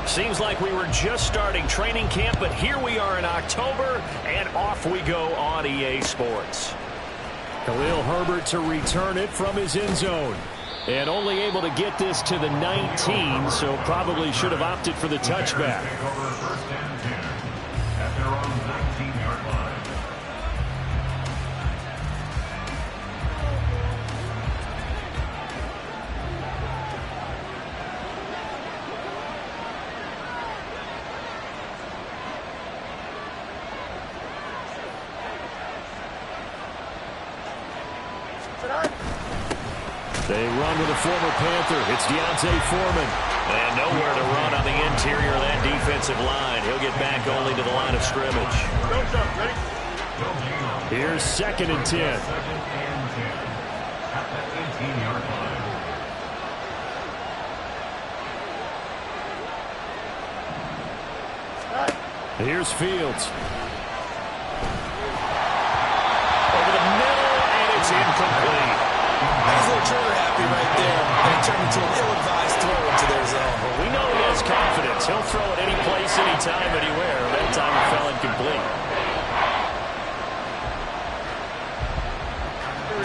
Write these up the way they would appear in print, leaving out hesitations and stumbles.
Seems like we were just starting training camp, but here we are in October, and off we go on EA Sports. Khalil Herbert to return it from his end zone. And only able to get this to the 19, so probably should have opted for the touchback. They run with a former Panther. It's Deontay Foreman. And nowhere to run on the interior of that defensive line. He'll get back only to the line of scrimmage. Here's 2nd and 10. Here's Fields. Over the middle, and it's incomplete. He's a little trigger happy right there. And it turned into an ill-advised throw into their zone. Well, we know he has confidence. He'll throw it any place, anytime, anywhere. That time it fell incomplete.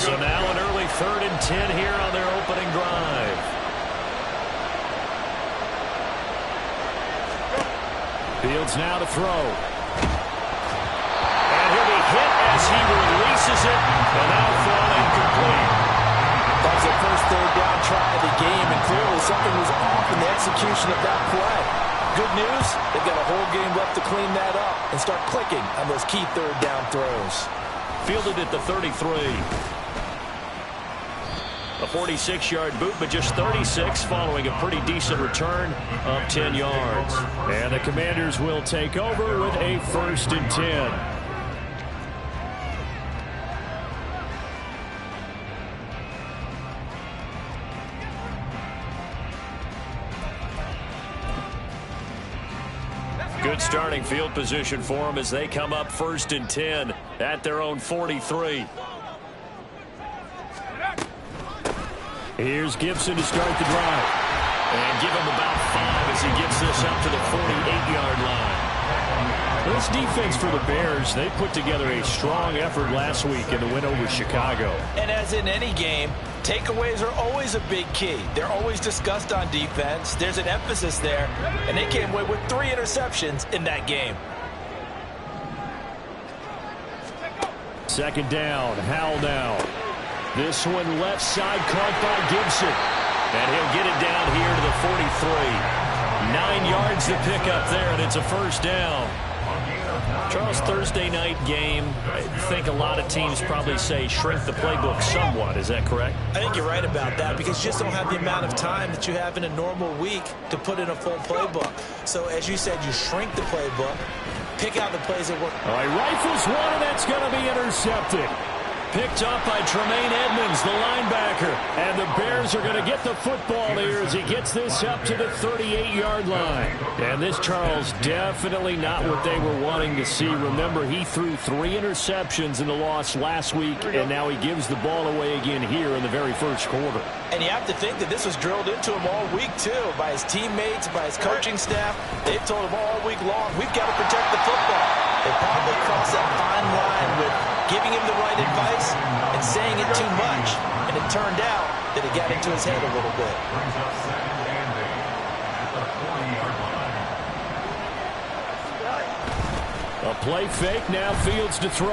So now an early 3rd and 10 here on their opening drive. Fields now to throw. And he'll be hit as he releases it. And now thrown incomplete. That was their first 3rd down try of the game, and clearly something was off in the execution of that play. Good news, they've got a whole game left to clean that up and start clicking on those key 3rd down throws. Fielded at the 33. A 46-yard boot, but just 36 following a pretty decent return of 10 yards. And the Commanders will take over with a 1st and 10. Good starting field position for them as they come up 1st and 10 at their own 43. Here's Gibson to start the drive. And give him about 5 as he gets this up to the 48-yard line. This defense for the Bears, they put together a strong effort last week in the win over Chicago. And as in any game, takeaways are always a big key. They're always discussed on defense. There's an emphasis there, and they came away with 3 interceptions in that game. 2nd down, Howell now. This one left side caught by Gibson. And he'll get it down here to the 43. 9 yards to pick up there, and it's a 1st down. Charles, Thursday night game, I think a lot of teams probably say shrink the playbook somewhat. Is that correct? I think you're right about that because you just don't have the amount of time that you have in a normal week to put in a full playbook. So, as you said, you shrink the playbook, pick out the plays that work. All right, rifles one, and that's going to be intercepted. Picked up by Tremaine Edmonds, the linebacker. And the Bears are going to get the football here as he gets this up to the 38-yard line. And this, Charles, definitely not what they were wanting to see. Remember, he threw 3 interceptions in the loss last week, and now he gives the ball away again here in the very 1st quarter. And you have to think that this was drilled into him all week, too, by his teammates, by his coaching staff. They've told him all week long, we've got to protect the football. They probably crossed that fine line with giving him the right advice and saying it too much. And it turned out that it got into his head a little bit. A play fake, now Fields to throw.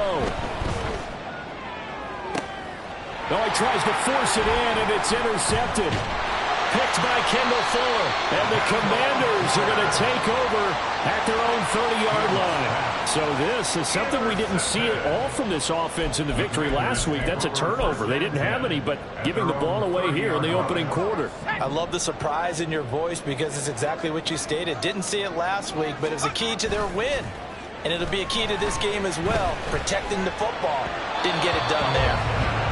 Oh, he tries to force it in, and it's intercepted. Picked by Kendall Fuller. And the Commanders are going to take over at their own 30-yard line. So this is something we didn't see at all from this offense in the victory last week. That's a turnover. They didn't have any, but giving the ball away here in the opening quarter. I love the surprise in your voice because it's exactly what you stated. Didn't see it last week, but it was a key to their win. And it'll be a key to this game as well, protecting the football. Didn't get it done there.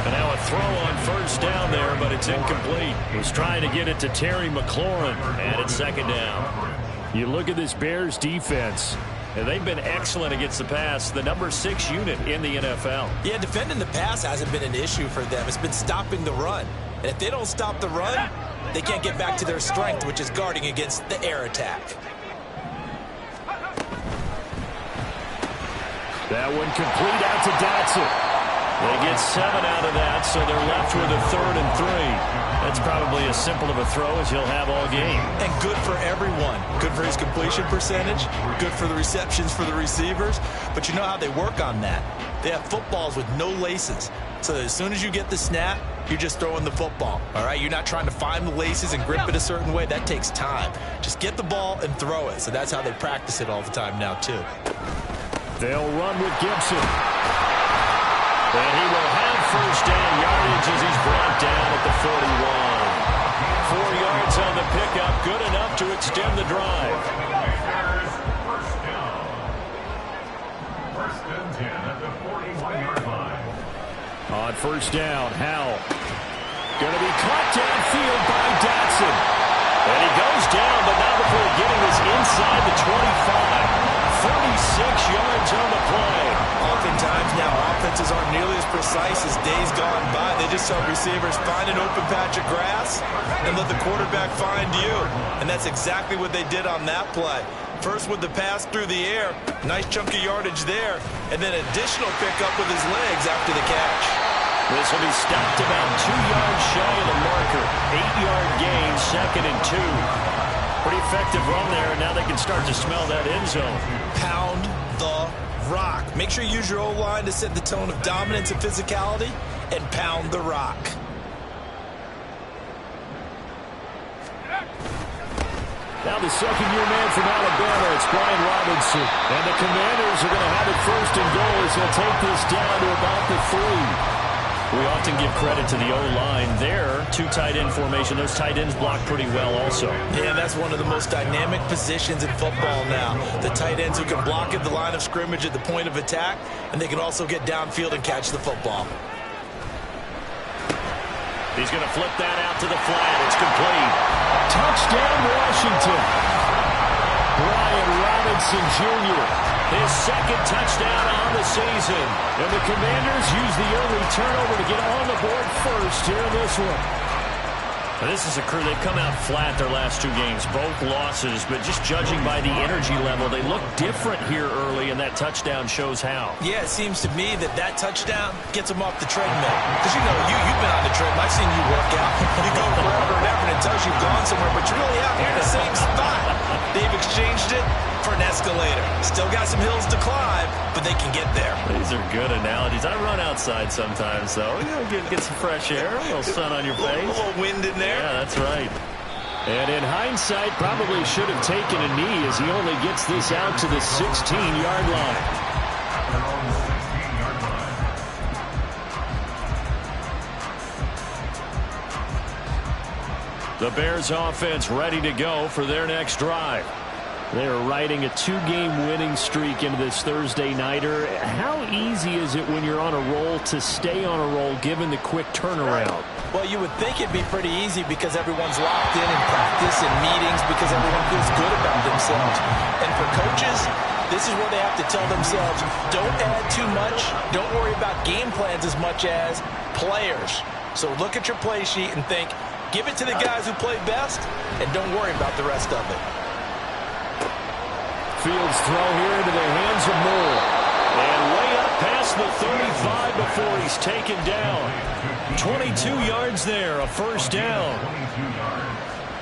And now a throw on 1st down there, but it's incomplete. Was trying to get it to Terry McLaurin, and it's 2nd down. You look at this Bears defense. And they've been excellent against the pass, the number 6 unit in the NFL. Yeah, defending the pass hasn't been an issue for them. It's been stopping the run. And if they don't stop the run, they can't get back to their strength, which is guarding against the air attack. That one complete out to Dotson. They get 7 out of that, so they're left with a 3rd and 3. That's probably as simple of a throw as he'll have all game. And good for everyone. Good for his completion percentage. Good for the receptions for the receivers. But you know how they work on that. They have footballs with no laces. So that as soon as you get the snap, you're just throwing the football. All right? You're not trying to find the laces and grip it a certain way. That takes time. Just get the ball and throw it. So that's how they practice it all the time now, too. They'll run with Gibson. And he will have first down yardage as he's brought down at the 41. 4 yards on the pickup, good enough to extend the drive. First and 10 at the 41-yard line. On first down, Howell. Going to be caught downfield by Dotson. And he goes down, but not before getting this inside the 25. 36 yards on the play. Oftentimes now, offenses aren't nearly as precise as days gone by. They just tell receivers, find an open patch of grass and let the quarterback find you. And that's exactly what they did on that play. First with the pass through the air, nice chunk of yardage there, and then additional pickup with his legs after the catch. This will be stopped about 2 yards shy of the marker. 8-yard gain, 2nd and 2. Pretty effective run there, and now they can start to smell that end zone. Pound the rock. Make sure you use your O-line to set the tone of dominance and physicality, and pound the rock. Now the second-year man from Alabama, it's Brian Robinson. And the Commanders are going to have it first and goal as they'll take this down to about the 3. We often give credit to the O-line there. 2 tight end formation. Those tight ends block pretty well also. Yeah, that's one of the most dynamic positions in football now. The tight ends who can block at the line of scrimmage at the point of attack, and they can also get downfield and catch the football. He's going to flip that out to the flat. It's complete. Touchdown, Washington. Brian Robinson Jr. His 2nd touchdown on the season. And the Commanders use the early turnover to get on the board first here in this one. Now, this is a crew. They've come out flat their last 2 games, both losses, but just judging by the energy level, they look different here early, and that touchdown shows how. Yeah, it seems to me that touchdown gets them off the treadmill. Because, you know, you've been on the treadmill. I've seen you work out. You go forever and ever, and it tells you you've gone somewhere, but you really haven't. You're in the same spot. They've exchanged it for an escalator. Still got some hills to climb, but they can get there. These are good analogies. I run outside sometimes, though. You know, get some fresh air, a little sun on your face. A little wind in there. Yeah, that's right. And in hindsight, probably should have taken a knee as he only gets this out to the 16-yard line. The Bears offense ready to go for their next drive. They're riding a 2-game winning streak into this Thursday nighter. How easy is it when you're on a roll to stay on a roll given the quick turnaround? Well, you would think it'd be pretty easy because everyone's locked in practice and meetings because everyone feels good about themselves. And for coaches, this is where they have to tell themselves, don't add too much, don't worry about game plans as much as players. So look at your play sheet and think, give it to the guys who play best, and don't worry about the rest of it. Fields throw here into the hands of Moore. And way up past the 35 before he's taken down. 22 yards there, a first down.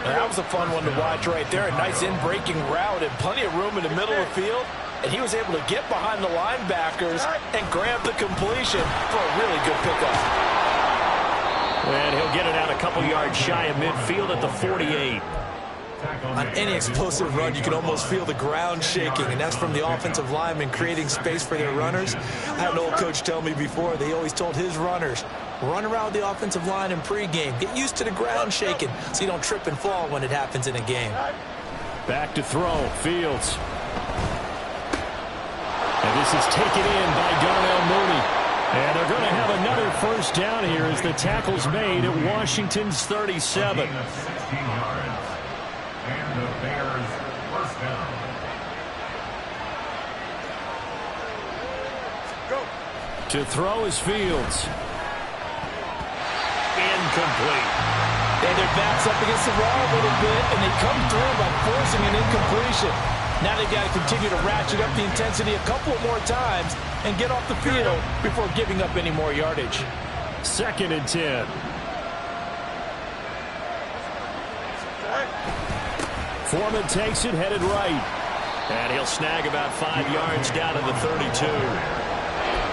That was a fun one to watch right there. A nice in-breaking route and plenty of room in the middle of the field. And he was able to get behind the linebackers and grab the completion for a really good pickup. And he'll get it out a couple yards shy of midfield at the 48. On any explosive run, you can almost feel the ground shaking, and that's from the offensive linemen creating space for their runners. I had an old coach tell me before, they always told his runners, run around the offensive line in pregame. Get used to the ground shaking so you don't trip and fall when it happens in a game. Back to throw, Fields. And this is taken in by Darnell Mooney. And they're going to have another first down here as the tackle's made at Washington's 37. And the Bears first down. To throw is Fields. Incomplete. And their backs up against the wall a little bit, and they come through by forcing an incompletion. Now they've got to continue to ratchet up the intensity a couple more times and get off the field before giving up any more yardage. 2nd and 10. Foreman takes it, headed right. And he'll snag about 5 yards down to the 32.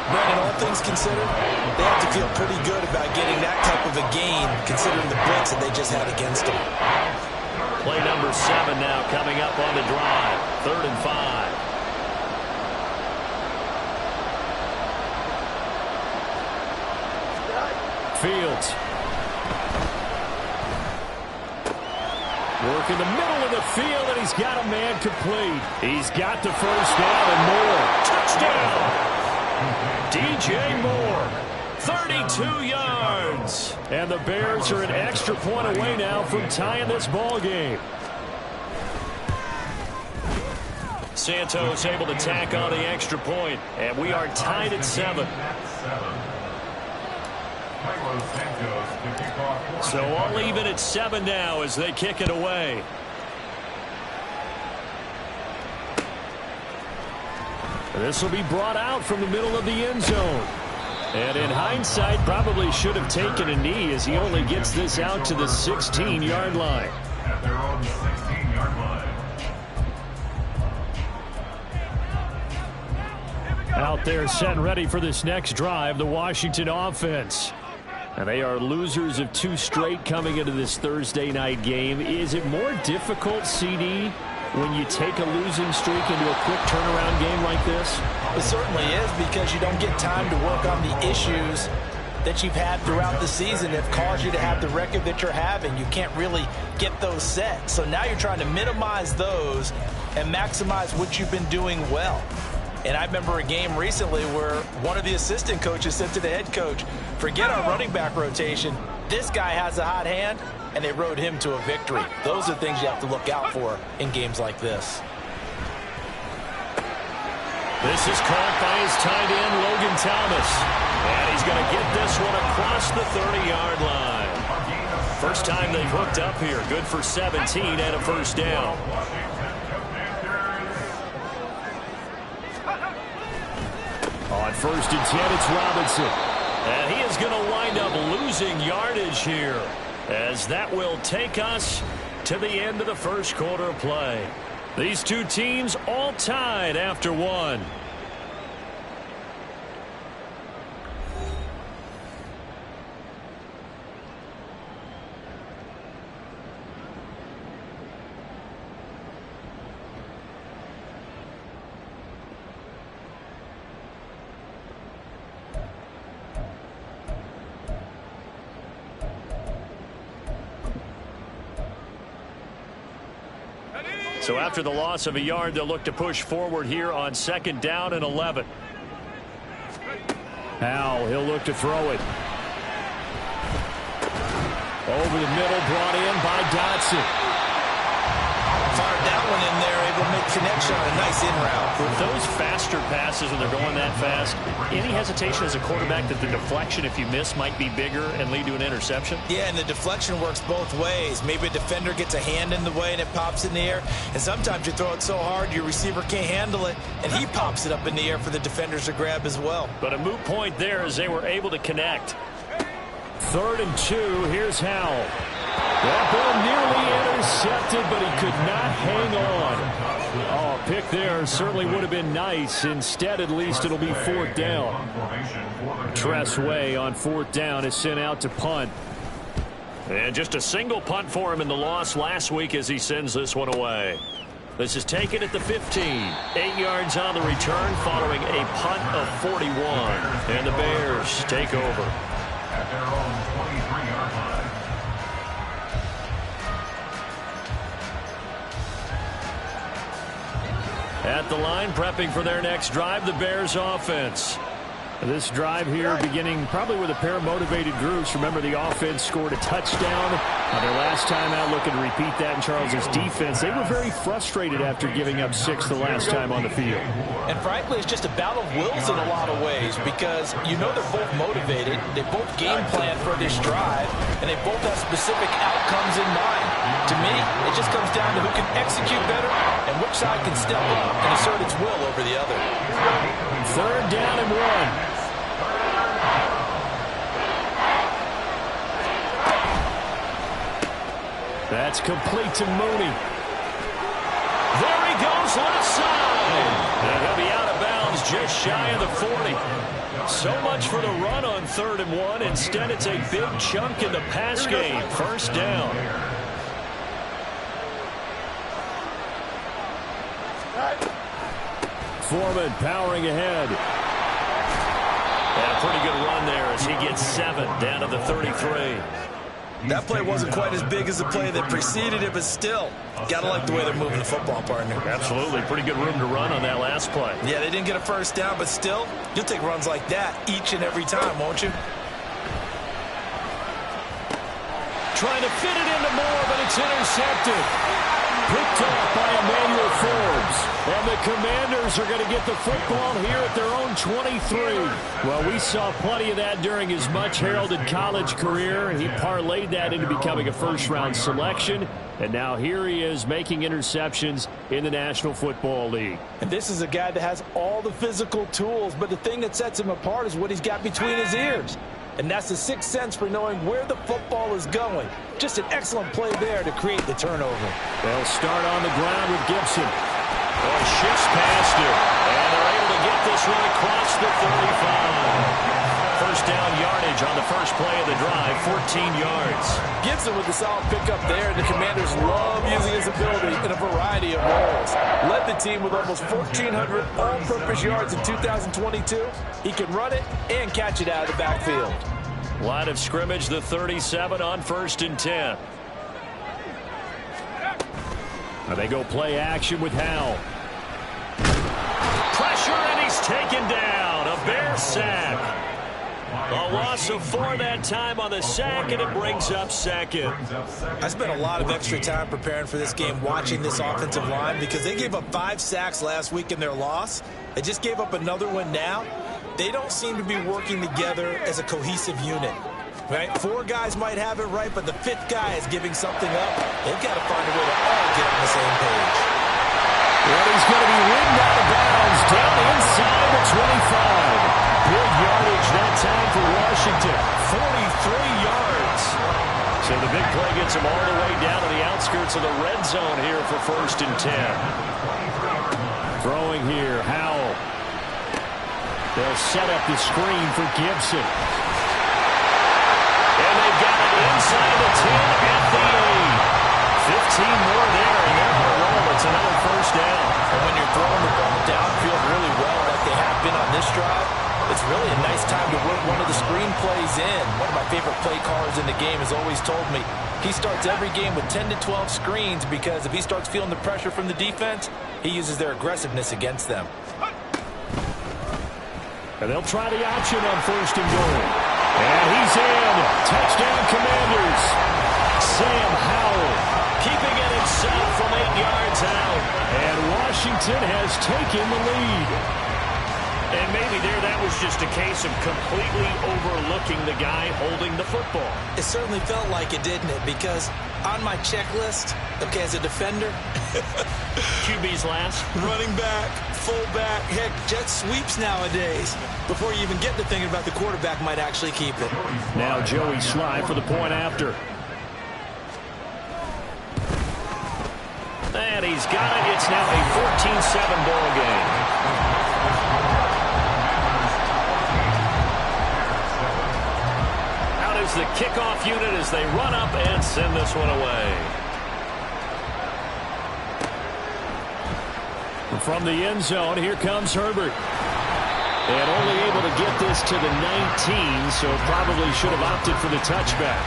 Brandon, all things considered, they have to feel pretty good about getting that type of a gain, considering the blitz that they just had against them. Play number 7 now coming up on the drive. 3rd and 5. Fields. Work in the middle of the field, and he's got a man complete. He's got the first down and more. Touchdown! DJ Moore, 32 yards. And the Bears are an extra point away now from tying this ball game. Santos able to tack on the extra point, and we are tied at 7. So all even at 7 now as they kick it away. This will be brought out from the middle of the end zone. And in hindsight, probably should have taken a knee as he only gets this out to the 16-yard line. At their own 16-yard line. Out there set and ready for this next drive, the Washington offense. And they are losers of 2 straight coming into this Thursday night game. Is it more difficult, CD, when you take a losing streak into a quick turnaround game like this? It certainly is, because you don't get time to work on the issues that you've had throughout the season that caused you to have the record that you're having. You can't really get those set. So now you're trying to minimize those and maximize what you've been doing well. And I remember a game recently where one of the assistant coaches said to the head coach, forget our running back rotation. This guy has a hot hand, and they rode him to a victory. Those are things you have to look out for in games like this. This is caught by his tight end, Logan Thomas. And he's going to get this one across the 30-yard line. First time they've hooked up here. Good for 17 and a first down. On 1st and 10, it's Robinson. And he is going to wind up losing yardage here, as that will take us to the end of the first quarter of play. These two teams all tied after 1. So after the loss of a yard, they'll look to push forward here on 2nd down and 11. Howell, he'll look to throw it. Over the middle, brought in by Dotson. Fired that one in there, able to make connection on a nice in route. With those faster passes when they're going that fast, any hesitation as a quarterback that the deflection, if you miss, might be bigger and lead to an interception? Yeah, and the deflection works both ways. Maybe a defender gets a hand in the way and it pops in the air. And sometimes you throw it so hard your receiver can't handle it, and he pops it up in the air for the defenders to grab as well. But a moot point there as they were able to connect. 3rd and 2, here's Howell. That ball nearly intercepted, but he could not hang on. Oh, a pick there certainly would have been nice. Instead, at least, it'll be 4th down. Tress Way on 4th down is sent out to punt. And just a single punt for him in the loss last week as he sends this one away. This is taken at the 15. 8 yards on the return following a punt of 41. And the Bears take over. At their own 23-yard line. At the line, prepping for their next drive, the Bears offense. This drive here beginning probably with a pair of motivated groups. Remember, the offense scored a touchdown on their last time out, looking to repeat that in Charles's defense. They were very frustrated after giving up 6 the last time on the field. And frankly, it's just a battle of wills in a lot of ways, because you know they're both motivated, they both game plan for this drive, and they both have specific outcomes in mind. To me, it just comes down to who can execute better and and which side can step up and assert its will over the other. 3rd down and 1. That's complete to Mooney. There he goes, left side. And he'll be out of bounds just shy of the 40. So much for the run on 3rd and 1. Instead, it's a big chunk in the pass game. 1st down. Foreman powering ahead. And a pretty good run there as he gets 7 down to the 33. That play wasn't quite as big as the play that preceded it, but still, got to like the way they're moving the football, partner. Absolutely. Pretty good room to run on that last play. Yeah, they didn't get a 1st down, but still, you'll take runs like that each and every time, won't you? Trying to fit it into Moore, but it's intercepted. Picked off by Emmanuel Forbes. And the Commanders are going to get the football here at their own 23. Well, we saw plenty of that during his much-heralded college career. He parlayed that into becoming a first-round selection. And now here he is making interceptions in the National Football League. And this is a guy that has all the physical tools, but the thing that sets him apart is what he's got between his ears. And that's the sixth sense for knowing where the football is going. Just an excellent play there to create the turnover. They'll start on the ground with Gibson. Well, shifts past him. And they're able to get this one across the 35. 1st down yardage on the first play of the drive, 14 yards. Gibson with the solid pickup there. The Commanders love using his ability in a variety of roles. Led the team with almost 1,400 all-purpose yards in 2022. He can run it and catch it out of the backfield. Line of scrimmage, the 37 on 1st and 10. Now they go play action with Howell. Pressure, and he's taken down. A Bear sack. A loss of 4 that time on the sack, and it brings up 2nd. I spent a lot of extra time preparing for this game, watching this offensive line, because they gave up 5 sacks last week in their loss. They just gave up another one now. They don't seem to be working together as a cohesive unit. Right? 4 guys might have it right, but the 5th guy is giving something up. They've got to find a way to all get on the same page. Well, he's going to be ridden out of bounds down inside the 25. Good yardage that time for Washington. 43 yards. So the big play gets him all the way down to the outskirts of the red zone here for 1st and 10. Throwing here, Howell. They'll set up the screen for Gibson. And they've got it inside the 10 at the 8. 15 more there, and they're on a roll. It's another 1st down. And when you're throwing the ball downfield really well like they have been on this drive, it's really a nice time to work one of the screen plays in. One of my favorite play callers in the game has always told me he starts every game with 10 to 12 screens, because if he starts feeling the pressure from the defense, he uses their aggressiveness against them. And they'll try the option on 1st and goal. And he's in. Touchdown, Commanders. Sam Howell Keeping it himself from 8 yards out. And Washington has taken the lead. And maybe that was just a case of completely overlooking the guy holding the football. It certainly felt like it, didn't it? Because on my checklist, okay, as a defender, QB's last. running back, fullback, heck, jet sweeps nowadays. Before you even get to thinking about the quarterback might actually keep it. Now Joey Sly for the point after. And he's got it. It's now a 14-7 ball game. Out is the kickoff unit as they run up and send this one away. From the end zone, here comes Herbert. And only able to get this to the 19, so probably should have opted for the touchback.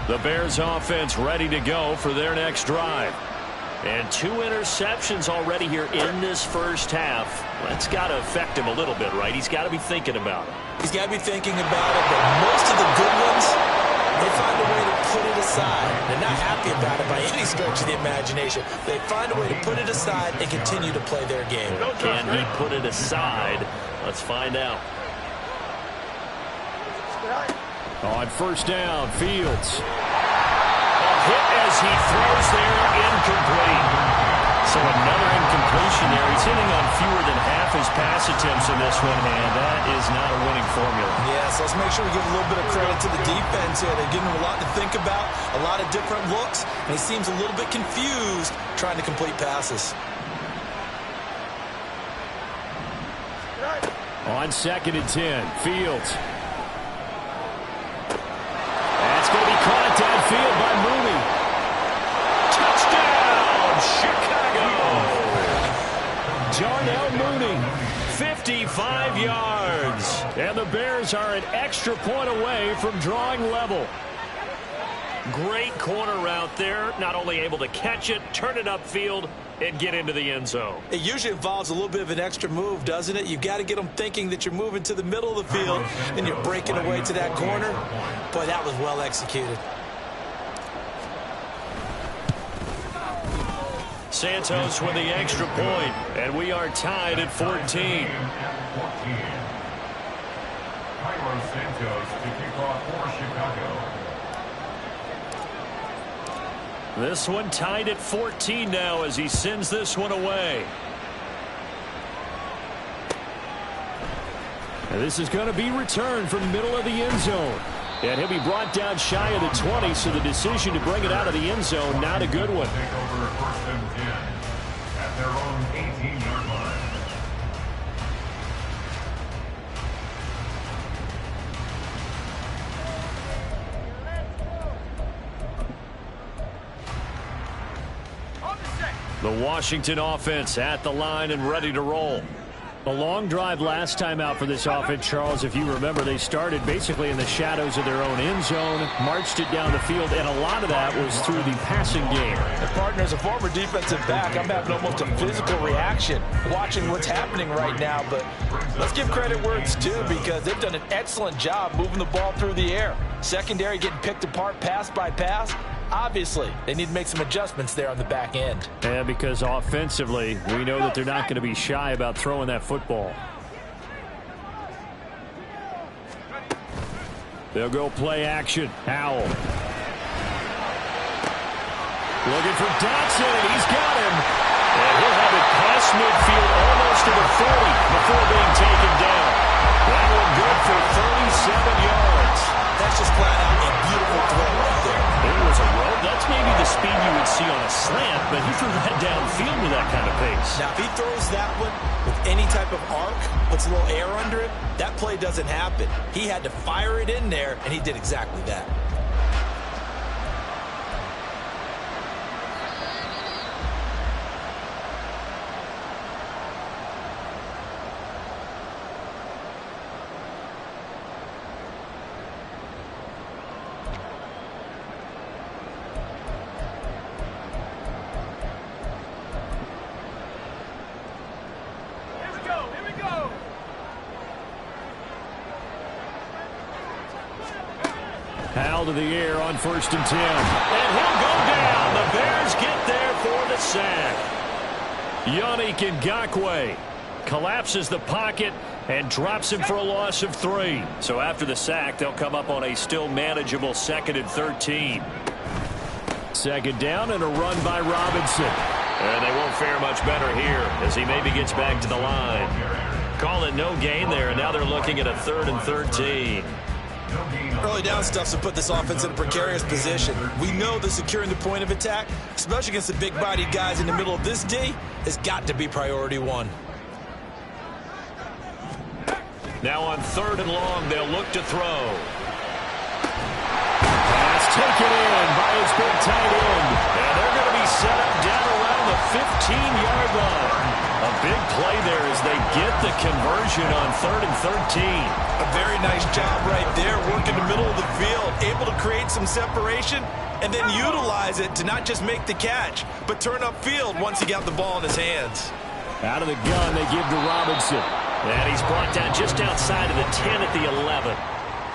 The Bears offense ready to go for their next drive. And 2 interceptions already here in this first half. That's got to affect him a little bit, right? He's got to be thinking about it. He's got to be thinking about it, but most of the good ones, They find a way to put it aside. They're not happy about it by any stretch of the imagination. They find a way to put it aside and continue to play their game. Can he put it aside? Let's find out. On first down, Fields. A hit as he throws there, incomplete. So another incompletion there. He's hitting on fewer than half his pass attempts in this one, and that is not a winning formula. Yes, let's make sure we give a little bit of credit to the defense here. They're giving him a lot to think about, a lot of different looks, and he seems a little bit confused trying to complete passes. On 2nd and 10, Fields. That's going to be caught downfield by Mooney. Touchdown, Chicago! Darnell Mooney. 55 yards. And the Bears are an extra point away from drawing level. Great corner route there. Not only able to catch it, turn it upfield, and get into the end zone. It usually involves a little bit of an extra move, doesn't it? You've got to get them thinking that you're moving to the middle of the field and you're breaking away to that corner. Boy, that was well executed. Santos with the extra point, and we are tied at 14. Carlos Santos to kick off for Chicago. This one tied at 14 now as he sends this one away. And this is going to be returned from the middle of the end zone. And he'll be brought down shy of the 20, so the decision to bring it out of the end zone, not a good one. Take over 1st and 10 at their own 18-yard line. The Washington offense at the line and ready to roll. A long drive last time out for this offense, Charles. If you remember, they started basically in the shadows of their own end zone, marched it down the field, and a lot of that was through the passing game. And partner, as a former defensive back, I'm having almost a physical reaction watching what's happening right now. But let's give credit where it's due, because they've done an excellent job moving the ball through the air. Secondary getting picked apart pass by pass. Obviously, they need to make some adjustments there on the back end. Yeah, because offensively, we know that they're not going to be shy about throwing that football. They'll go play action. Howell. Looking for Dotson, and he's got him. And he'll have it past midfield almost to the 40 before being taken down. That one good for 37 yards. That's just flat out a beautiful throw right there. It was a roll. That's maybe the speed you would see on a slant, but he threw that downfield with that kind of pace. Now, if he throws that one with any type of arc, puts a little air under it, that play doesn't happen. He had to fire it in there, and he did exactly that. Howell to the air on 1st and 10. And he'll go down. The Bears get there for the sack. Yannick Ngakoue collapses the pocket and drops him for a loss of 3. So after the sack, they'll come up on a still manageable 2nd and 13. 2nd down and a run by Robinson. And they won't fare much better here as he maybe gets back to the line. Call it no gain there, and now they're looking at a 3rd and 13. Early down stuff's to put this offense in a precarious position. We know that securing the point of attack, especially against the big-bodied guys in the middle of this D, has got to be priority 1. Now on 3rd and long, they'll look to throw. Pass taken in by his big tight end. And they're going to be set up down around the 15-yard line. A big play there as they get the conversion on 3rd and 13. A very nice job right there, working the middle of the field, able to create some separation, and then utilize it to not just make the catch, but turn upfield once he got the ball in his hands. Out of the gun, they give to Robinson. And he's brought down just outside of the 10 at the 11.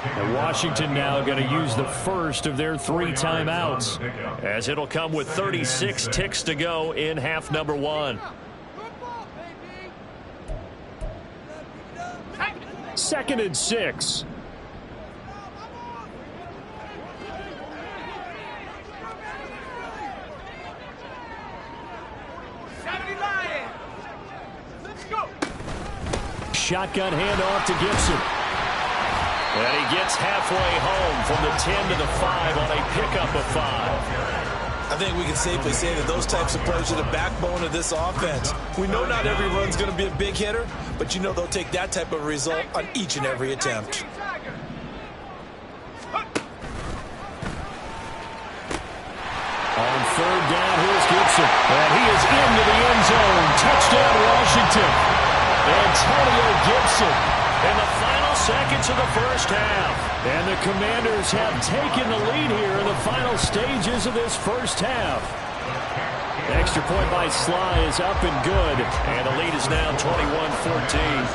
And Washington now going to use the first of their 3 timeouts, as it'll come with 36 ticks to go in half number 1. 2nd and 6. Shotgun handoff to Gibson. And he gets halfway home from the 10 to the 5 on a pickup of 5. I think we can safely say that those types of plays are the backbone of this offense. We know not every run's going to be a big hitter, but you know they'll take that type of result on each and every attempt. On 3rd down, here's Gibson. And he is into the end zone. Touchdown, Washington. Antonio Gibson in the final seconds of the first half. And the Commanders have taken the lead here in the final stages of this first half. Extra point by Sly is up and good. And the lead is now 21-14.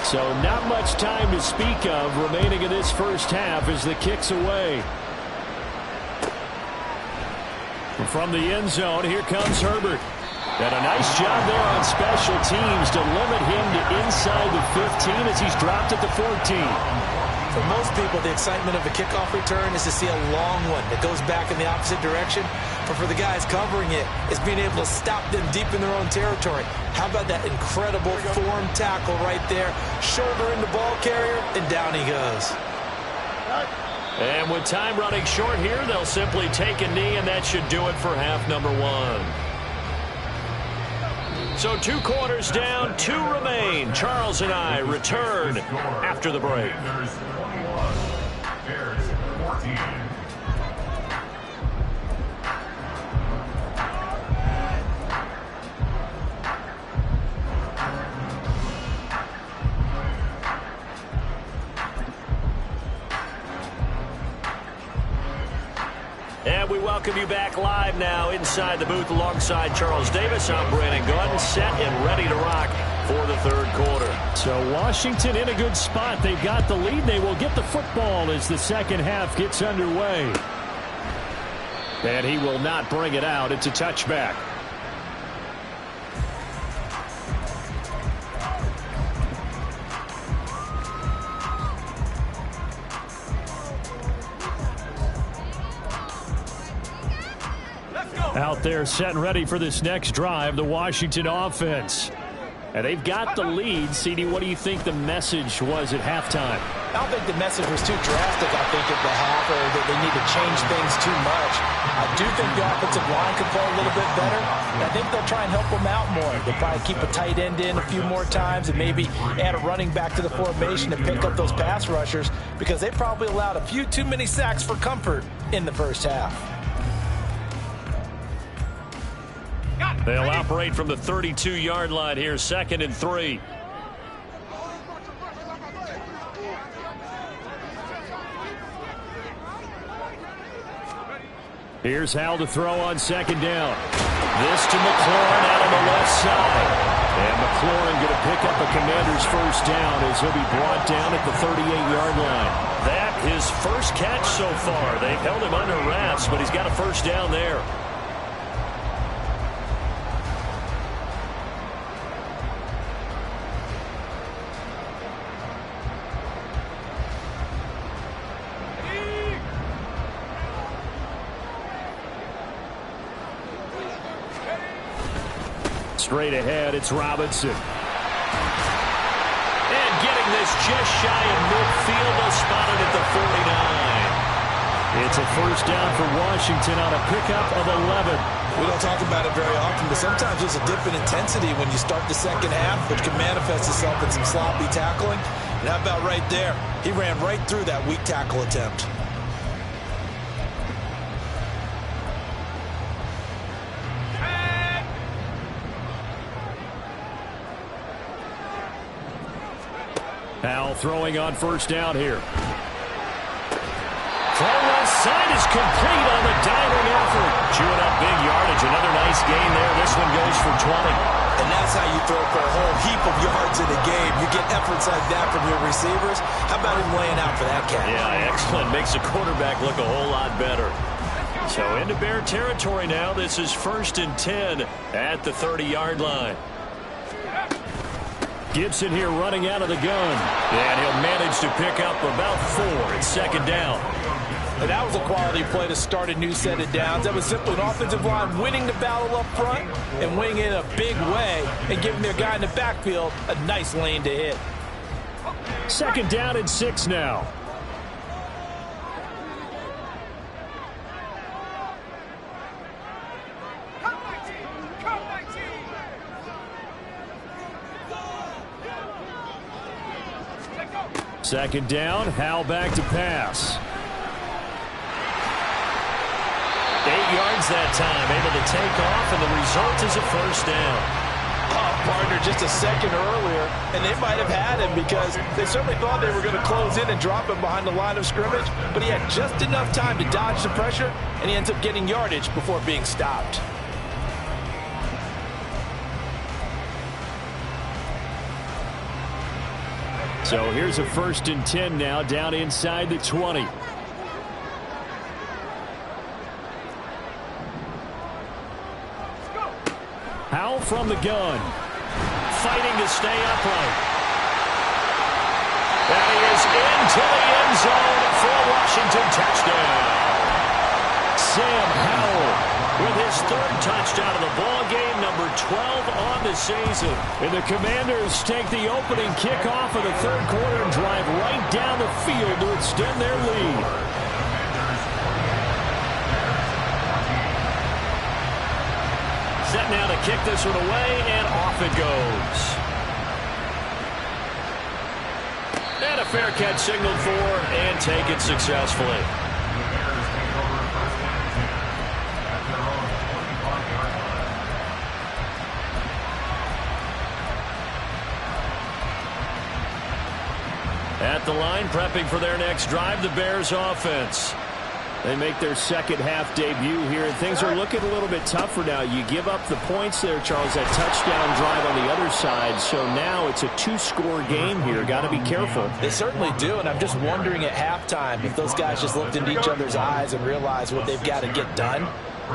So not much time to speak of remaining in this first half as the kick's away. From the end zone, here comes Herbert. And a nice job there on special teams to limit him to inside the 15 as he's dropped at the 14. For most people, the excitement of a kickoff return is to see a long one that goes back in the opposite direction. But for the guys covering it, it's being able to stop them deep in their own territory. How about that incredible form tackle right there? Shoulder in the ball carrier, and down he goes. And with time running short here, they'll simply take a knee, and that should do it for half number 1. So 2 quarters down, 2 remain. Charles and I return after the break. Bears 14. And we welcome you back live now inside the booth alongside Charles Davis. I'm Brandon Gaudin, set and ready to rock for the 3rd quarter. So Washington in a good spot. They've got the lead. They will get the football as the 2nd half gets underway. And he will not bring it out. It's a touchback. Out there set and ready for this next drive, the Washington offense. And they've got the lead. CD, what do you think the message was at halftime? I don't think the message was too drastic, I think, at the half, or that they need to change things too much. I do think the offensive line could play a little bit better. And I think they'll try and help them out more. They'll probably keep a tight end in a few more times and maybe add a running back to the formation to pick up those pass rushers, because they probably allowed a few too many sacks for comfort in the first half. They'll operate from the 32-yard line here, 2nd and 3. Here's Hal to throw on 2nd down. This to McLaurin out on the left side. And McLaurin going to pick up a Commander's first down as he'll be brought down at the 38-yard line. That his first catch so far. They've held him under wraps, but he's got a first down there. Straight ahead, it's Robinson. And getting this just shy of midfield, they'll spot it at the 49. It's a first down for Washington on a pickup of 11. We don't talk about it very often, but sometimes there's a dip in intensity when you start the 2nd half, which can manifest itself in some sloppy tackling. And how about right there? He ran right through that weak tackle attempt. Hal throwing on first down here. Throw left side is complete on the diving effort. Chewing up big yardage. Another nice gain there one goes for 20. And that's how you throw for a whole heap of yards in a game. You get efforts like that from your receivers. How about him laying out for that catch? Yeah, excellent. Makes the quarterback look a whole lot better. So into Bear territory now. This is 1st and 10 at the 30-yard line. Gibson here running out of the gun. And he'll manage to pick up about 4. It's 2nd down. And that was a quality play to start a new set of downs. That was simply an offensive line winning the battle up front and winning it in a big way and giving their guy in the backfield a nice lane to hit. 2nd down and 6 now. Second down, Howell back to pass. 8 yards that time, able to take off, and the result is a 1st down. Oh, partner, just a second earlier, and they might have had him because they certainly thought they were going to close in and drop him behind the line of scrimmage, but he had just enough time to dodge the pressure, and he ends up getting yardage before being stopped. So here's a 1st and 10 now, down inside the 20. Howell from the gun. Fighting to stay upright. And he is into the end zone for Washington. Touchdown. Sam Howell with his 3rd touchdown of the ball game, number 12 on the season. And the Commanders take the opening kickoff of the 3rd quarter and drive right down the field to extend their lead. Set now to kick this one away, and off it goes. And a fair catch signaled for, and taken successfully. At the line, prepping for their next drive, the Bears offense. They make their second half debut here, and things are looking a little bit tougher now. You give up the points there, Charles, that touchdown drive on the other side. So now it's a 2-score game here. Got to be careful. They certainly do, and I'm just wondering at halftime if those guys just looked into each other's eyes and realized what they've got to get done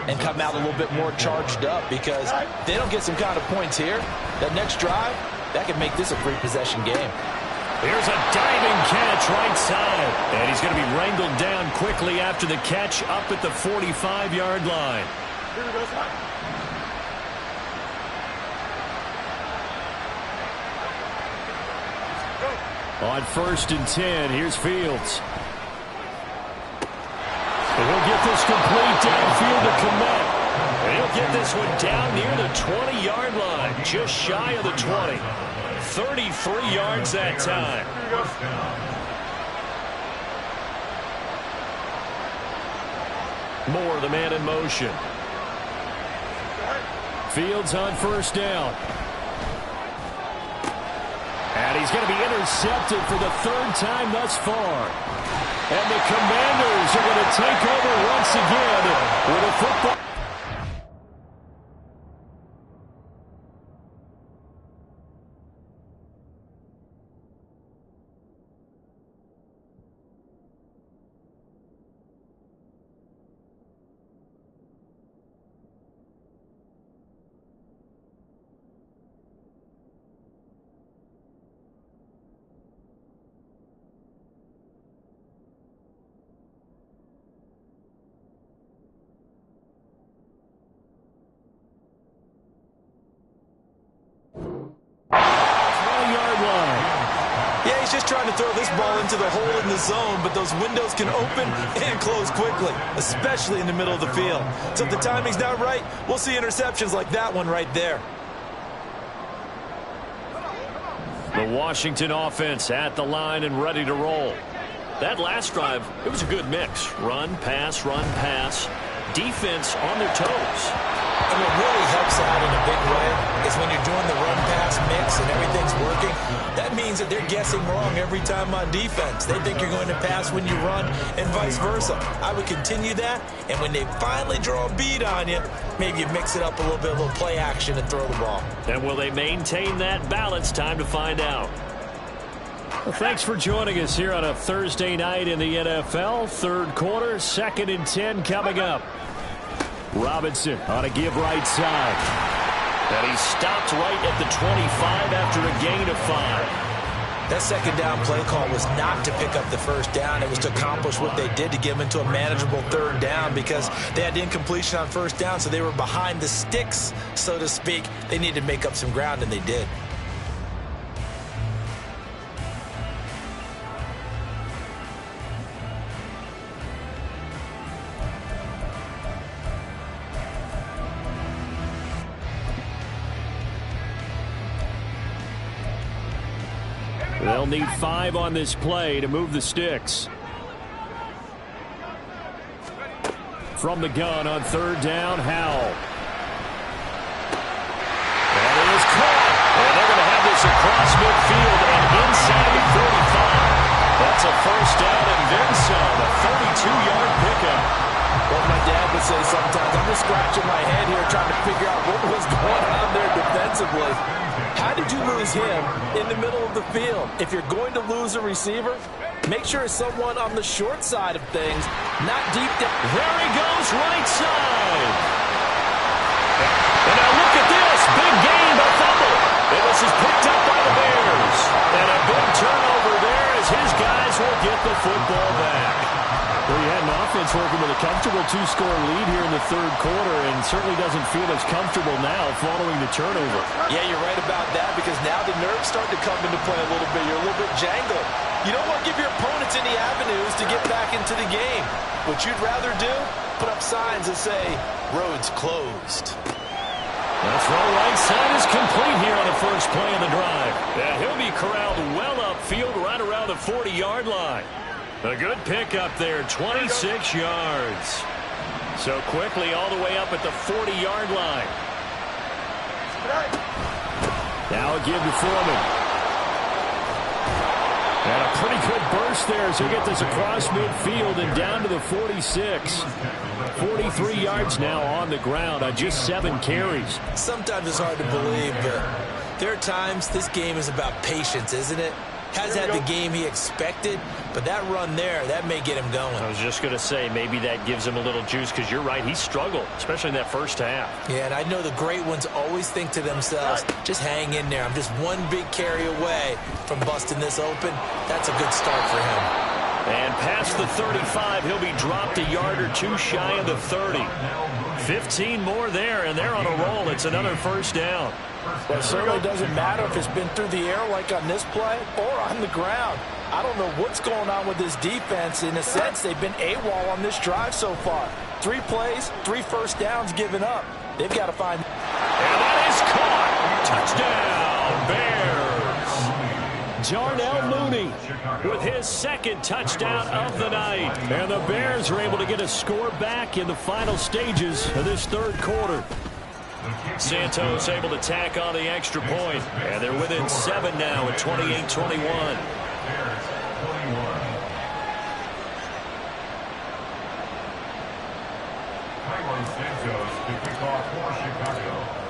and come out a little bit more charged up, because if they don't get some kind of points here, that next drive, that could make this a 3-possession game. Here's a diving catch right side. And he's going to be wrangled down quickly after the catch up at the 45-yard line. On 1st and 10, here's Fields. And he'll get this complete downfield to Kmet. And he'll get this one down near the 20-yard line, just shy of the 20. 33 yards that time. Moore, the man in motion. Fields on 1st down. And he's going to be intercepted for the 3rd time thus far. And the Commanders are going to take over once again with a football. Just trying to throw this ball into the hole in the zone, but those windows can open and close quickly, especially in the middle of the field. So if the timing's not right, we'll see interceptions like that one right there. The Washington offense at the line and ready to roll. That last drive, it was a good mix. Run, pass, defense on their toes. And what really helps out in a big way is when you're doing the run-pass mix and everything's working, that means that they're guessing wrong every time on defense. They think you're going to pass when you run and vice versa. I would continue that, and when they finally draw a bead on you, maybe you mix it up a little bit, a little play action and throw the ball. And will they maintain that balance? Time to find out. Well, thanks for joining us here on a Thursday night in the NFL. Third quarter, 2nd and 10 coming up. Robinson on a give right side. And he stopped right at the 25 after a gain of 5. That second down play call was not to pick up the first down. It was to accomplish what they did to get them into a manageable third down because they had incompletion on first down, so they were behind the sticks, so to speak. They needed to make up some ground, and they did. They'll need 5 on this play to move the sticks. From the gun on third down, Howell. And it is caught. And they're going to have this across midfield and inside the 45. That's a first down and then some. A 32-yard pickup. What my dad would say sometimes, I'm just scratching my head here trying to figure out what was going on there defensively. How did you lose him in the middle of the field? If you're going to lose a receiver, make sure it's someone on the short side of things, not deep down. There he goes, right side. And now look at this. Big gain, but fumble. And this is picked up by the Bears. And a big turnover there as his guys will get the football back. Well, you had an offense working with a comfortable 2-score lead here in the third quarter and certainly doesn't feel as comfortable now following the turnover. Yeah, you're right about that because now the nerves start to come into play a little bit. You're a little bit jangled. You don't want to give your opponents any avenues to get back into the game. What you'd rather do, put up signs that say, roads closed. That throw right side is complete here on the first play of the drive. Yeah, he'll be corralled well upfield right around the 40-yard line. A good pickup there, 26 yards. So quickly all the way up at the 40-yard line. Now a give to Foreman. And a pretty good burst there as he'll get this across midfield and down to the 46. 43 yards now on the ground on just 7 carries. Sometimes it's hard to believe, but there are times this game is about patience, isn't it? Has had the game he expected, but that run there, that may get him going. I was just going to say, maybe that gives him a little juice because you're right, he struggled, especially in that first half. Yeah, and I know the great ones always think to themselves, just hang in there. I'm just one big carry away from busting this open. That's a good start for him. And past the 35, he'll be dropped a yard or 2 shy of the 30. 15 more there, and they're on a roll. It's another first down. Well, it certainly doesn't matter if it's been through the air like on this play or on the ground. I don't know what's going on with this defense. In a sense, they've been AWOL on this drive so far. 3 plays, 3 first downs given up. They've got to find. And that is caught. Touchdown, Bears. Darnell Mooney with his second touchdown of the night. And the Bears are able to get a score back in the final stages of this third quarter. Santos able to tack on the extra point. And they're within 7 now at 28-21.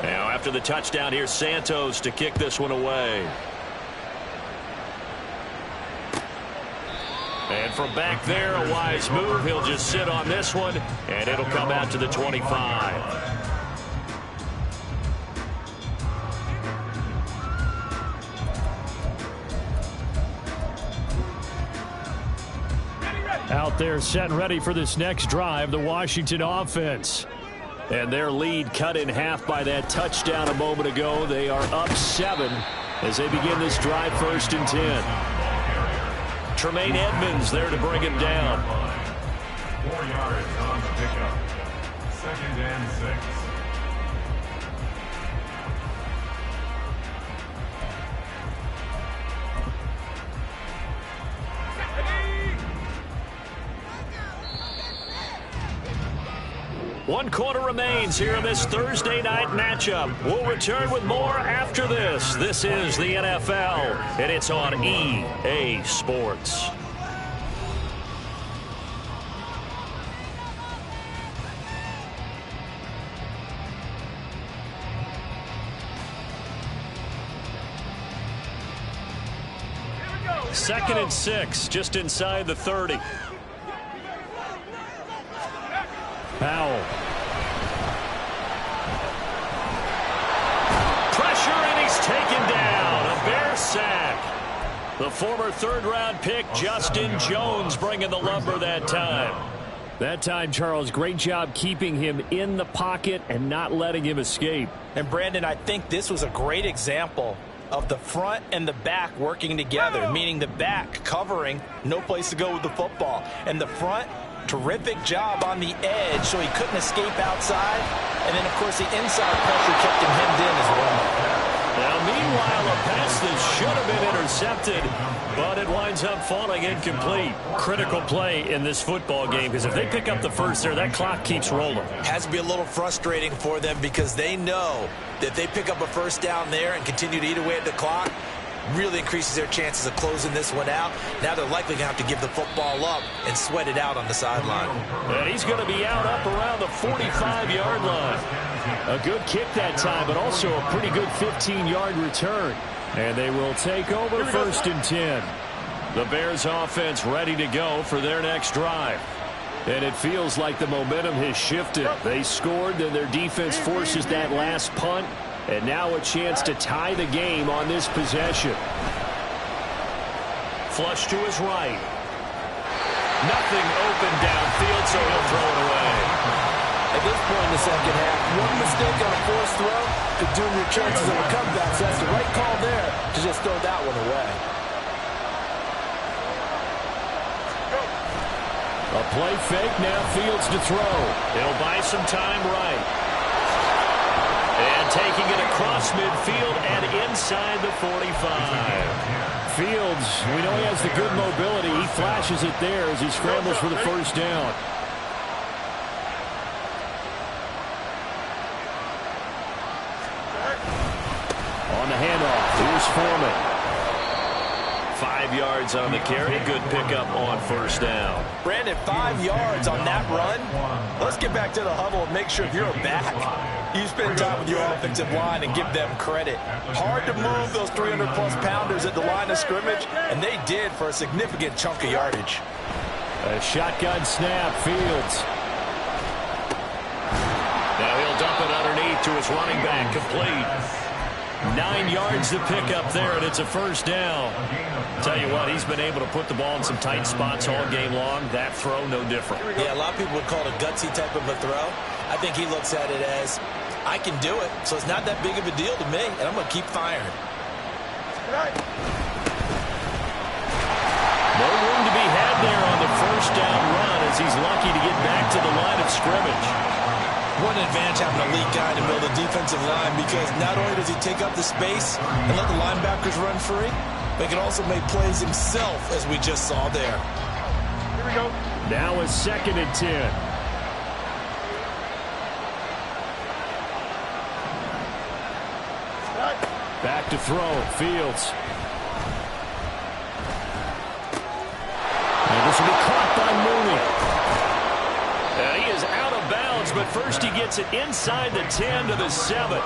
Now after the touchdown, here's Santos to kick this one away. And from back there, a wise move. He'll just sit on this one, and it'll come out to the 25. Out there set and ready for this next drive, the Washington offense. And their lead cut in half by that touchdown a moment ago. They are up 7 as they begin this drive, 1st and 10. Tremaine Edmonds there to bring him down. 4 yards on the pickup. 2nd and 6. 1 quarter remains here in this Thursday night matchup. We'll return with more after this. This is the NFL, and it's on EA Sports. Second and 6, just inside the 30. Powell. Pressure, and he's taken down. A Bear sack. The former third-round pick, Justin Jones, bringing the lumber that time. That time, Charles, great job keeping him in the pocket and not letting him escape. And, Brandon, I think this was a great example of the front and the back working together, meaning the back covering, no place to go with the football. And the front, terrific job on the edge so he couldn't escape outside. And then, of course, the inside pressure kept him hemmed in as well. Now, meanwhile, a pass that should have been intercepted, but it winds up falling incomplete. Critical play in this football game, because if they pick up the first there, that clock keeps rolling. Has to be a little frustrating for them because they know that they pick up a first down there and continue to eat away at the clock, really increases their chances of closing this one out. Now they're likely going to have to give the football up and sweat it out on the sideline. And he's going to be out up around the 45-yard line. A good kick that time, but also a pretty good 15-yard return. And they will take over first and 10. The Bears offense ready to go for their next drive. And it feels like the momentum has shifted. They scored, then their defense forces that last punt. And now a chance to tie the game on this possession. Flush to his right. Nothing open downfield, so he'll throw it away. At this point in the second half, one mistake on a forced throw could doom your chances of a comeback. So that's the right call there to just throw that one away. A play fake, now Fields to throw. He'll buy some time right. And taking it across midfield and inside the 45. Fields, we know he has the good mobility. He flashes it there as he scrambles for the first down. On the handoff, here's Foreman. 5 yards on the carry. Good pickup on first down. Brandon, 5 yards on that run. Let's get back to the huddle and make sure if you're a back, you spend time with your offensive line and give them credit. Hard to move those 300-plus pounders at the line of scrimmage, and they did for a significant chunk of yardage. A shotgun snap, Fields. Now he'll dump it underneath to his running back, complete. 9 yards to pick up there, and it's a first down. Tell you what, he's been able to put the ball in some tight spots all game long. That throw, no different. Yeah, a lot of people would call it a gutsy type of a throw. I think he looks at it as, I can do it, so it's not that big of a deal to me, and I'm going to keep firing. No room to be had there on the first down run as he's lucky to get back to the line of scrimmage. What an advantage having a lead guy to build a defensive line, because not only does he take up the space and let the linebackers run free, but he can also make plays himself, as we just saw there. Here we go. Now a second and 10. Back to throw, Fields. And this will be caught by Mooney. And he is out of bounds, but first he gets it inside the 10 to the 7.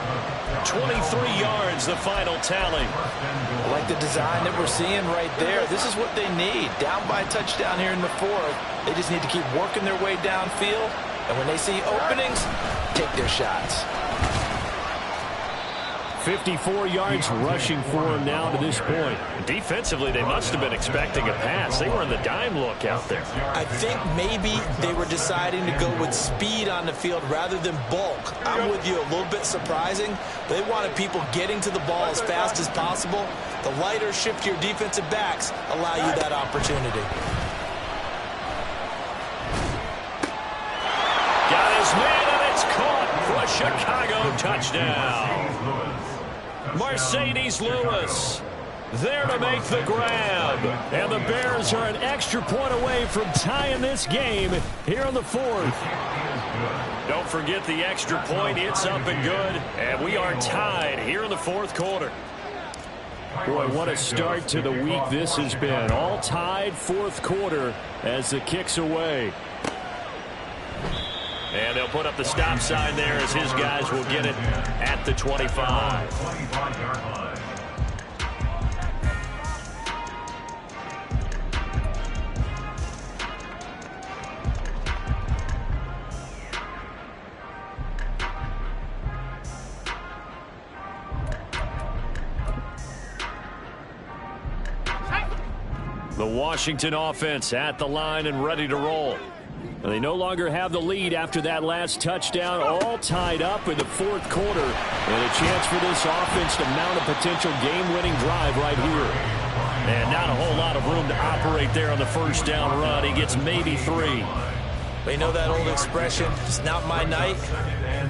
23 yards, the final tally. I like the design that we're seeing right there. This is what they need. Down by a touchdown here in the fourth. They just need to keep working their way downfield. And when they see openings, take their shots. 54 yards rushing for him now to this point. Defensively, they must have been expecting a pass. They were in the dime look out there. I think maybe they were deciding to go with speed on the field rather than bulk. I'm with you, a little bit surprising. They wanted people getting to the ball as fast as possible. The lighter, shiftier defensive backs allow you that opportunity. Got his man, and it's caught for a Chicago touchdown. Mercedes Lewis, there to make the grab. And the Bears are an extra point away from tying this game here in the fourth. Don't forget the extra point. It's up and good. And we are tied here in the fourth quarter. Boy, what a start to the week this has been. All tied fourth quarter as the kick's away. And they'll put up the stop sign there as his guys will get it at the 25. The Washington offense at the line and ready to roll. And they no longer have the lead after that last touchdown, all tied up in the fourth quarter. And a chance for this offense to mount a potential game-winning drive right here. And not a whole lot of room to operate there on the first down run. He gets maybe 3. But you know that old expression, it's not my night?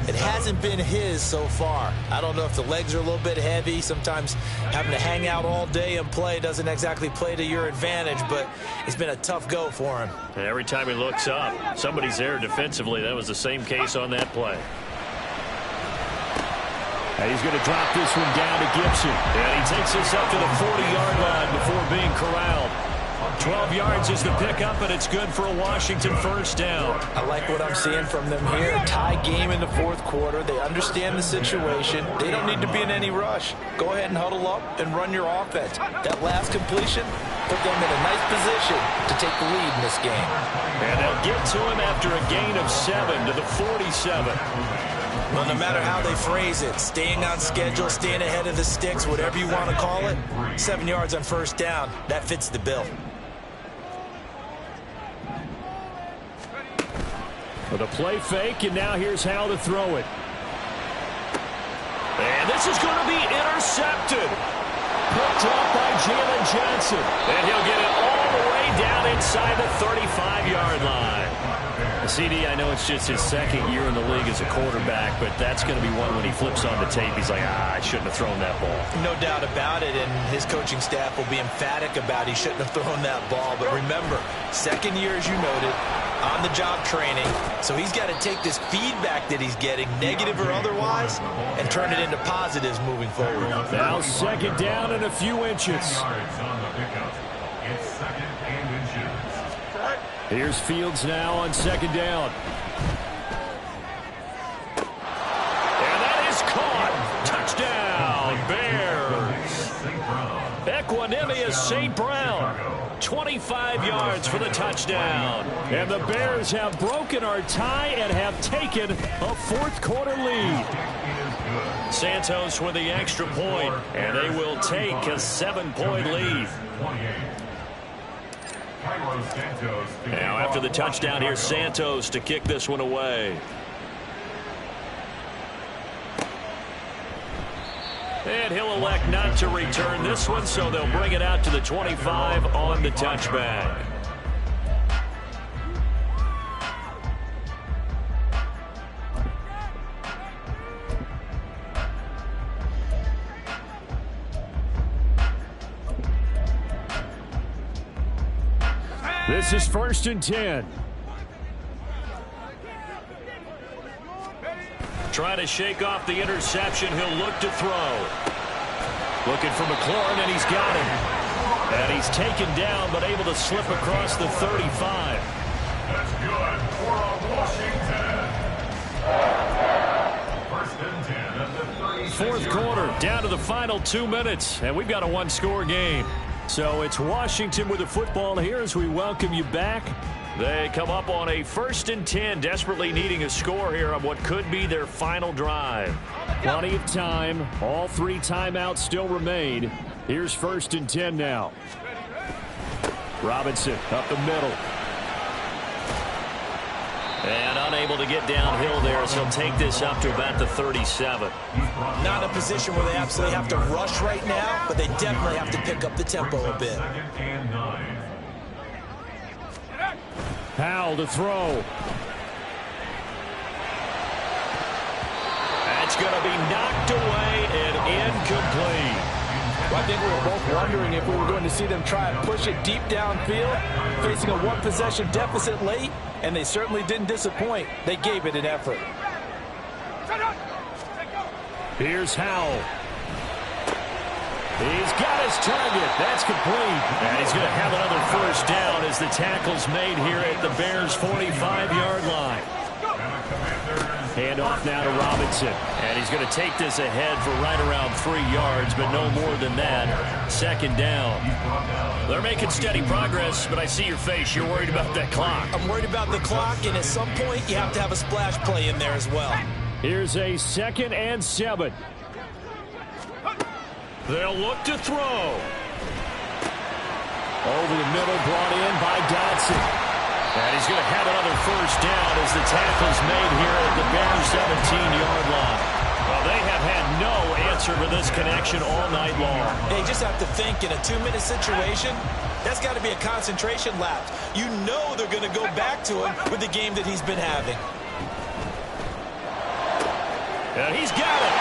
It hasn't been his so far. I don't know if the legs are a little bit heavy. Sometimes having to hang out all day and play doesn't exactly play to your advantage, but it's been a tough go for him. And every time he looks up, somebody's there defensively. That was the same case on that play. And he's going to drop this one down to Gibson. And he takes this up to the 40-yard line before being corralled. 12 yards is the pickup, and it's good for a Washington first down. I like what I'm seeing from them here. Tie game in the fourth quarter. They understand the situation. They don't need to be in any rush. Go ahead and huddle up and run your offense. That last completion put them in a nice position to take the lead in this game. And they'll get to him after a gain of 7 to the 47. Well, no matter how they phrase it, staying on schedule, staying ahead of the sticks, whatever you want to call it, 7 yards on first down, that fits the bill. With a play fake, and now here's how to throw it. And this is going to be intercepted. Picked up by Jalen Johnson. And he'll get it all the way down inside the 35-yard line. CD, I know it's just his second year in the league as a quarterback, but that's going to be one when he flips on the tape. He's like, I shouldn't have thrown that ball. No doubt about it, and his coaching staff will be emphatic about he shouldn't have thrown that ball. But remember, second year, as you noted, on-the-job training, so he's got to take this feedback that he's getting, negative or otherwise, and turn it into positives moving forward. Now second down and a few inches. It's second and inches. Here's Fields now on second down. And that is caught. Touchdown, Bears. Equanimous St. Brown. 25 yards for the touchdown. And the Bears have broken our tie and have taken a fourth quarter lead. Santos with the extra point, and they will take a 7-point lead. Now after the touchdown, here's Santos to kick this one away. And he'll elect not to return this one, so they'll bring it out to the 25 on the touchback. This is 1st and 10. Trying to shake off the interception. He'll look to throw. Looking for McLaurin, and he's got him. And he's taken down, but able to slip across the 35. That's good for Washington. 1st and 10 at the 36. Fourth quarter, down to the final 2 minutes, and we've got a one-score game. So it's Washington with the football here as we welcome you back. They come up on a 1st and 10, desperately needing a score here on what could be their final drive. Plenty of time. All 3 timeouts still remain. Here's 1st and 10 now. Robinson up the middle. And unable to get downhill there, so he'll take this up to about the 37. Not in a position where they absolutely have to rush right now, but they definitely have to pick up the tempo a bit. 2nd and 9. Powell to throw. That's going to be knocked away and incomplete. Well, I think we were both wondering if we were going to see them try and push it deep downfield, facing a one-possession deficit late, and they certainly didn't disappoint. They gave it an effort. Here's Howell. He's got his target. That's complete. And he's going to have another first down as the tackle's made here at the Bears' 45-yard line. Hand off now to Robinson. And he's going to take this ahead for right around 3 yards, but no more than that. Second down. They're making steady progress, but I see your face. You're worried about that clock. I'm worried about the clock, and at some point, you have to have a splash play in there as well. Here's a 2nd and 7. They'll look to throw. Over the middle, brought in by Dodson. And he's going to have another first down as the tackle's made here at the Bears' 17-yard line. Well, they have had no answer for this connection all night long. They just have to think in a 2-minute situation, that's got to be a concentration lapse. You know they're going to go back to him with the game that he's been having. And he's got it.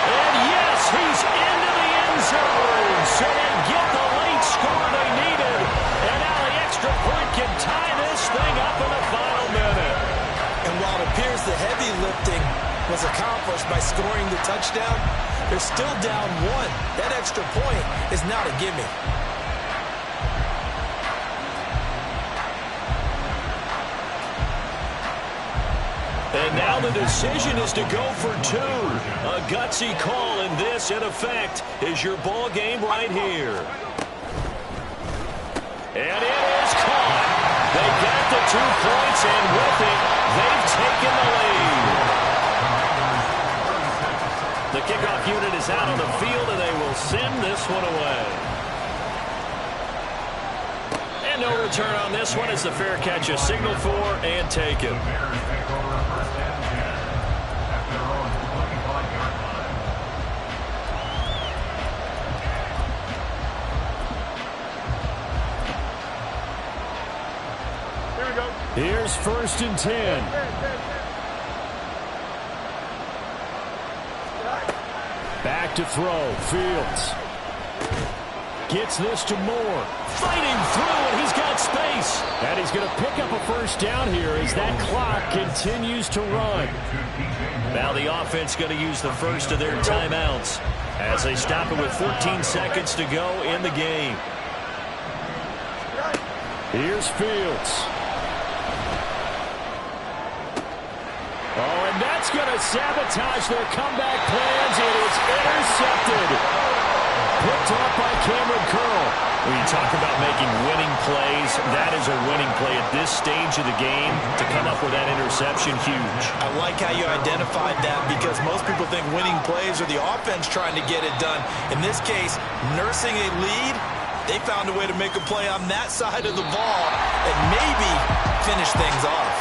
And yes, he's into the end zone. So they get the late score they needed. And now the extra point can tie this thing up in the final minute. And while it appears the heavy lifting was accomplished by scoring the touchdown, they're still down 1. That extra point is not a gimme. And now the decision is to go for 2. A gutsy call, and this, in effect, is your ball game right here. And it is caught. They got the 2 points, and with it, they've taken the lead. The kickoff unit is out on the field, and they will send this one away. And no return on this one as the fair catch is signaled for and taken. Here's 1st and 10. Back to throw. Fields. Gets this to Moore. Fighting through, and he's got space. And he's going to pick up a first down here as that clock continues to run. Now the offense going to use the first of their timeouts as they stop it with 14 seconds to go in the game. Here's Fields. Oh, and that's going to sabotage their comeback plans. It is intercepted. Picked off by Cameron Curl. When you talk about making winning plays, that is a winning play at this stage of the game. To come up with that interception, huge. I like how you identified that because most people think winning plays are the offense trying to get it done. In this case, nursing a lead, they found a way to make a play on that side of the ball and maybe finish things off.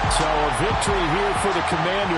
So a victory here for the Commanders.